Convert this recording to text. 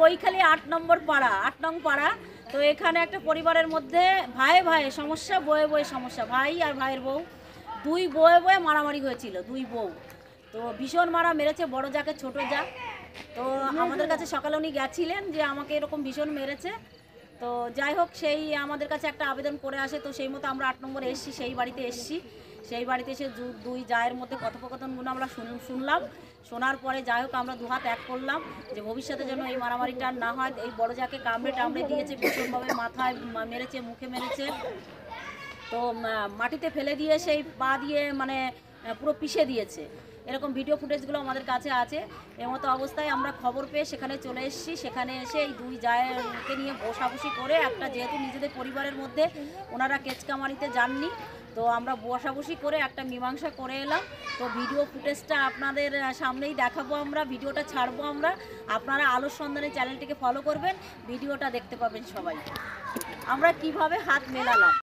কৈখালি 8 নম্বর পাড়া, 8 নং পাড়া। তো এখানে একটা পরিবারের মধ্যে ভাইয়ে ভাইয়ে সমস্যা, বয়ে বয়ে সমস্যা। ভাই আর ভাইয়ের বউ, দুই বয়ে বয়ে মারামারি হয়েছিল, দুই বউ। তো ভীষণ মারা মেরেছে বড় যাকে ছোট যা। তো আমাদের কাছে সকালে উনি গেছিলেন যে আমাকে এরকম ভীষণ মেরেছে। তো যাই হোক, সেই আমাদের কাছে একটা আবেদন করে আসে। তো সেই মতো আমরা 8 নম্বরে এসেছি, সেই বাড়িতে এসেছি। সেই বাড়িতে এসে দুই জায়ের মধ্যে কথোপকথনগুলো আমরা শুনলাম। শোনার পরে যাই হোক আমরা দুহাত এক করলাম যে ভবিষ্যতে যেন এই মারামারিটা আর না হয়। এই বড় যাকে কামড়ে টামড়ে দিয়েছে ভীষণভাবে, মাথায় মেরেছে, মুখে মেরেছে। তো মাটিতে ফেলে দিয়ে সেই পা দিয়ে মানে পুরো পিষে দিয়েছে। এরকম ভিডিও ফুটেজগুলো আমাদের কাছে আছে। এমতো অবস্থায় আমরা খবর পেয়ে সেখানে চলে এসেছি। সেখানে এসে এই দুই জায়গাকে নিয়ে বসাবসি করে একটা, যেহেতু নিজেদের পরিবারের মধ্যে ওনারা কেচকামারিতে যাননি, তো আমরা বসাবসি করে একটা মীমাংসা করে এলাম। তো ভিডিও ফুটেজটা আপনাদের সামনেই দেখাবো, আমরা ভিডিওটা ছাড়বো আমরা। আপনারা আলোর সন্ধানে চ্যানেলটিকে ফলো করবেন, ভিডিওটা দেখতে পাবেন সবাই আমরা কিভাবে হাত মেলালাম।